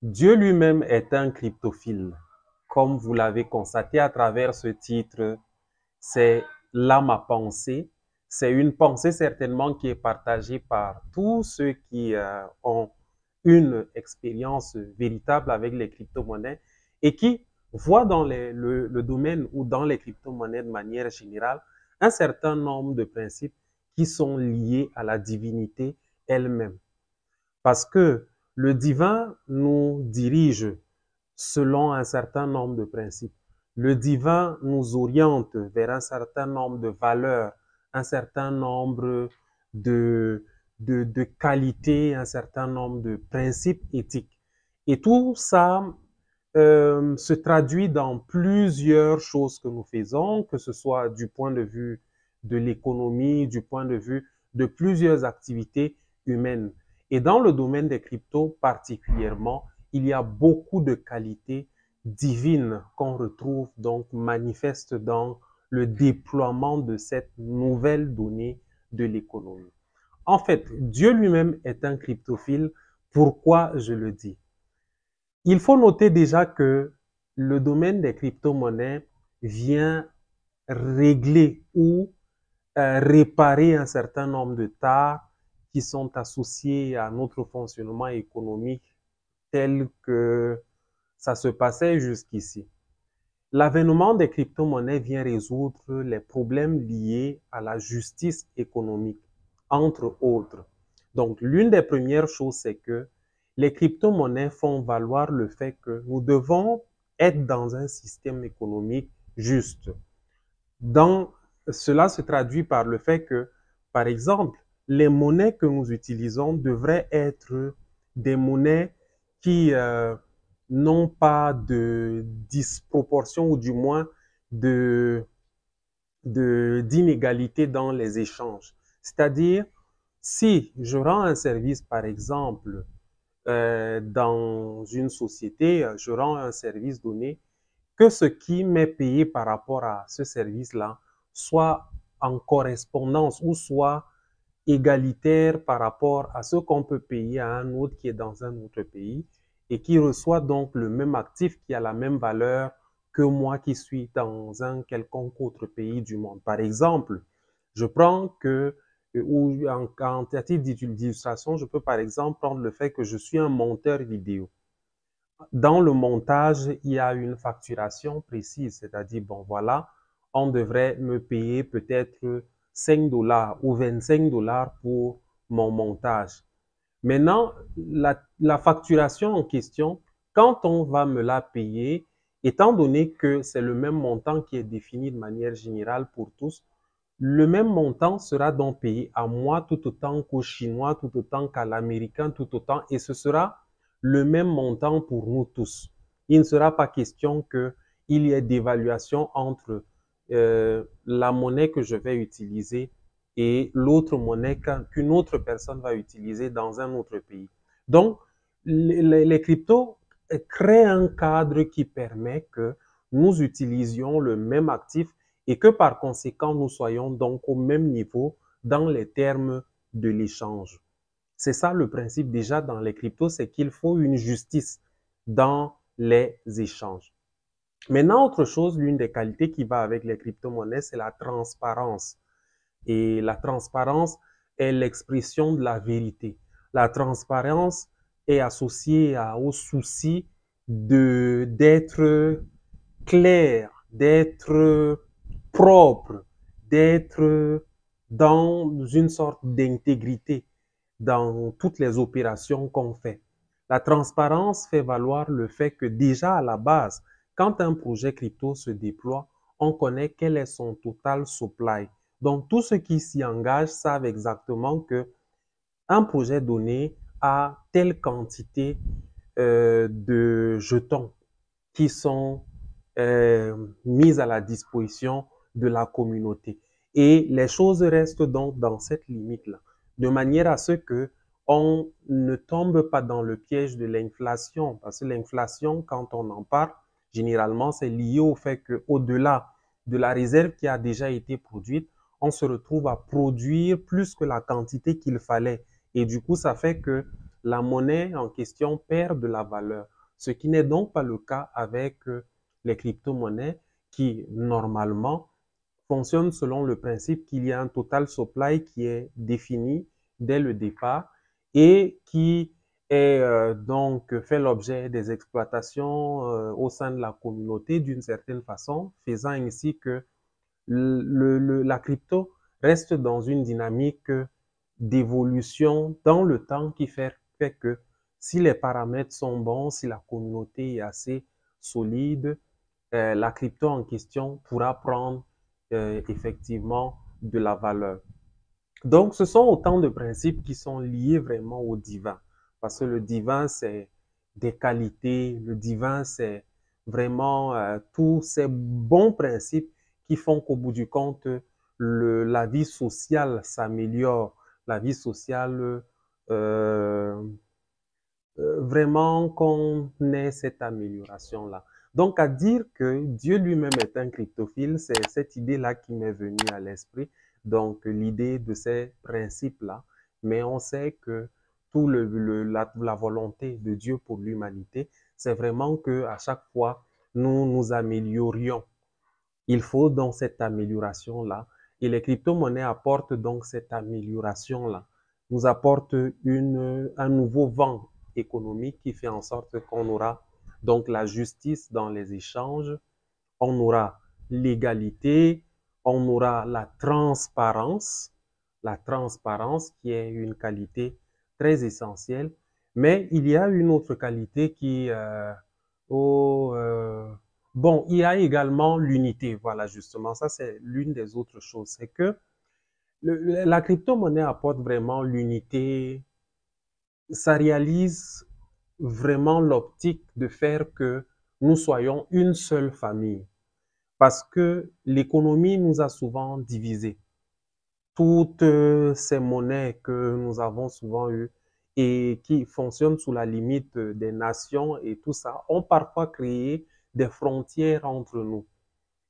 Dieu lui-même est un cryptophile. Comme vous l'avez constaté à travers ce titre, c'est l'âme à penser. C'est une pensée certainement qui est partagée par tous ceux qui ont une expérience véritable avec les crypto-monnaies et qui voient dans le domaine ou dans les crypto-monnaies de manière générale un certain nombre de principes qui sont liés à la divinité elle-même. Parce que le divin nous dirige selon un certain nombre de principes. Le divin nous oriente vers un certain nombre de valeurs, un certain nombre de, de qualités, un certain nombre de principes éthiques. Et tout ça se traduit dans plusieurs choses que nous faisons, que ce soit du point de vue de l'économie, du point de vue de plusieurs activités humaines. Et dans le domaine des cryptos particulièrement, il y a beaucoup de qualités divines qu'on retrouve donc manifestes dans le déploiement de cette nouvelle donnée de l'économie. En fait, Dieu lui-même est un cryptophile. Pourquoi je le dis? Il faut noter déjà que le domaine des crypto-monnaies vient régler ou réparer un certain nombre de tares qui sont associés à notre fonctionnement économique tel que ça se passait jusqu'ici. L'avènement des crypto-monnaies vient résoudre les problèmes liés à la justice économique, entre autres. Donc, l'une des premières choses, c'est que les crypto-monnaies font valoir le fait que nous devons être dans un système économique juste. Cela se traduit par le fait que, par exemple, les monnaies que nous utilisons devraient être des monnaies qui n'ont pas de disproportion ou du moins d'inégalité dans les échanges. C'est-à-dire, si je rends un service, par exemple, dans une société, je rends un service donné, que ce qui m'est payé par rapport à ce service-là soit en correspondance ou soit égalitaire par rapport à ce qu'on peut payer à un autre qui est dans un autre pays et qui reçoit donc le même actif qui a la même valeur que moi qui suis dans un quelconque autre pays du monde. Par exemple, je prends que, ou en titre d'illustration, je peux par exemple prendre le fait que je suis un monteur vidéo. Dans le montage, il y a une facturation précise, c'est-à-dire, bon, voilà, on devrait me payer peut-être 5 dollars ou 25 dollars pour mon montage. Maintenant, la facturation en question, quand on va me la payer, étant donné que c'est le même montant qui est défini de manière générale pour tous, le même montant sera donc payé à moi tout autant qu'au Chinois, tout autant qu'à l'Américain, tout autant, et ce sera le même montant pour nous tous. Il ne sera pas question qu'il y ait d'évaluation entre la monnaie que je vais utiliser et l'autre monnaie qu'une autre personne va utiliser dans un autre pays. Donc, les cryptos créent un cadre qui permet que nous utilisions le même actif et que par conséquent, nous soyons donc au même niveau dans les termes de l'échange. C'est ça le principe déjà dans les cryptos, c'est qu'il faut une justice dans les échanges. Maintenant, autre chose, l'une des qualités qui va avec les crypto-monnaies, c'est la transparence. Et la transparence est l'expression de la vérité. La transparence est associée au souci d'être clair, d'être propre, d'être dans une sorte d'intégrité dans toutes les opérations qu'on fait. La transparence fait valoir le fait que déjà à la base, quand un projet crypto se déploie, on connaît quel est son total supply. Donc, tous ceux qui s'y engagent savent exactement que un projet donné a telle quantité de jetons qui sont mises à la disposition de la communauté. Et les choses restent donc dans cette limite-là, de manière à ce que on ne tombe pas dans le piège de l'inflation, parce que l'inflation, quand on en parle, généralement, c'est lié au fait qu'au-delà de la réserve qui a déjà été produite, on se retrouve à produire plus que la quantité qu'il fallait. Et du coup, ça fait que la monnaie en question perd de la valeur. Ce qui n'est donc pas le cas avec les crypto-monnaies qui, normalement, fonctionnent selon le principe qu'il y a un total supply qui est défini dès le départ et qui est donc fait l'objet des exploitations au sein de la communauté d'une certaine façon, faisant ainsi que la crypto reste dans une dynamique d'évolution dans le temps qui fait que si les paramètres sont bons, si la communauté est assez solide, la crypto en question pourra prendre effectivement de la valeur. Donc, ce sont autant de principes qui sont liés vraiment au divin. Parce que le divin, c'est des qualités, le divin, c'est vraiment tous ces bons principes qui font qu'au bout du compte, la vie sociale s'améliore, la vie sociale, vraiment qu'on ait cette amélioration-là. Donc, à dire que Dieu lui-même est un cryptophile, c'est cette idée-là qui m'est venue à l'esprit. Donc, l'idée de ces principes-là. Mais on sait que tout la volonté de Dieu pour l'humanité, c'est vraiment que à chaque fois, nous nous améliorions. Il faut donc cette amélioration-là. Et les crypto-monnaies apportent donc cette amélioration-là, nous apportent un nouveau vent économique qui fait en sorte qu'on aura donc la justice dans les échanges, on aura l'égalité, on aura la transparence qui est une qualité très essentielle. Mais il y a une autre qualité qui, bon, il y a également l'unité. Voilà, justement, ça c'est l'une des autres choses. C'est que la crypto-monnaie apporte vraiment l'unité. Ça réalise vraiment l'optique de faire que nous soyons une seule famille. Parce que l'économie nous a souvent divisés. Toutes ces monnaies que nous avons souvent eues et qui fonctionnent sous la limite des nations et tout ça, ont parfois créé des frontières entre nous.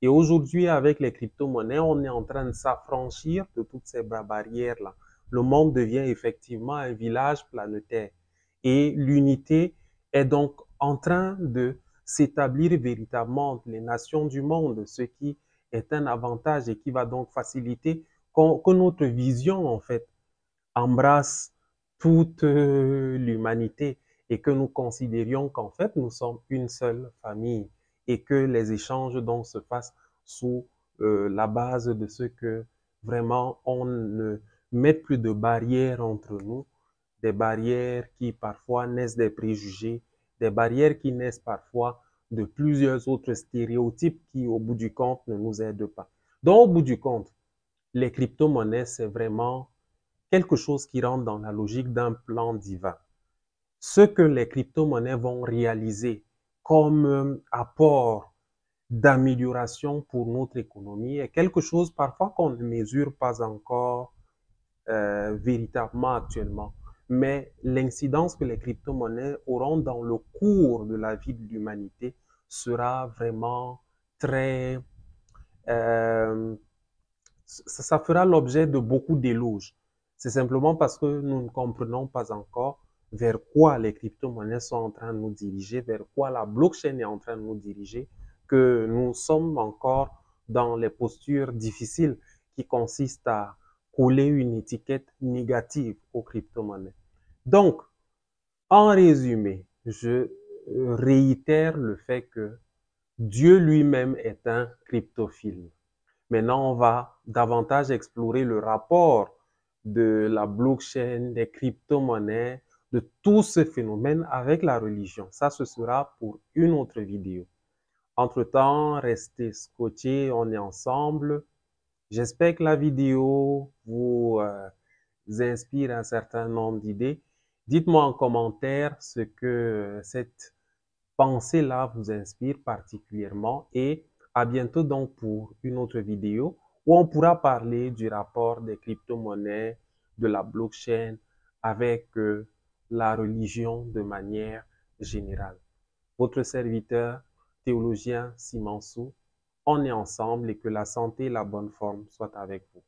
Et aujourd'hui, avec les crypto-monnaies, on est en train de s'affranchir de toutes ces barrières-là. Le monde devient effectivement un village planétaire. Et l'unité est donc en train de s'établir véritablement entre les nations du monde, ce qui est un avantage et qui va donc faciliter que notre vision, en fait, embrasse toute l'humanité et que nous considérions qu'en fait, nous sommes une seule famille et que les échanges donc se fassent sous la base de ce que vraiment on ne mette plus de barrières entre nous, des barrières qui parfois naissent des préjugés, des barrières qui naissent parfois de plusieurs autres stéréotypes qui, au bout du compte, ne nous aident pas. Donc, au bout du compte, les crypto-monnaies, c'est vraiment quelque chose qui rentre dans la logique d'un plan divin. Ce que les crypto-monnaies vont réaliser comme apport d'amélioration pour notre économie est quelque chose parfois qu'on ne mesure pas encore véritablement actuellement. Mais l'incidence que les crypto-monnaies auront dans le cours de la vie de l'humanité sera vraiment très... ça fera l'objet de beaucoup d'éloges. C'est simplement parce que nous ne comprenons pas encore vers quoi les crypto-monnaies sont en train de nous diriger, vers quoi la blockchain est en train de nous diriger, que nous sommes encore dans les postures difficiles qui consistent à coller une étiquette négative aux crypto-monnaies. Donc, en résumé, je réitère le fait que Dieu lui-même est un cryptophile. Maintenant, on va davantage explorer le rapport de la blockchain, des crypto-monnaies, de tout ce phénomène avec la religion. Ça, ce sera pour une autre vidéo. Entre-temps, restez scotchés, on est ensemble. J'espère que la vidéo vous inspire un certain nombre d'idées. Dites-moi en commentaire ce que cette pensée-là vous inspire particulièrement et à bientôt donc pour une autre vidéo où on pourra parler du rapport des crypto-monnaies, de la blockchain avec la religion de manière générale. Votre serviteur, théologien Simansou, on est ensemble et que la santé et la bonne forme soient avec vous.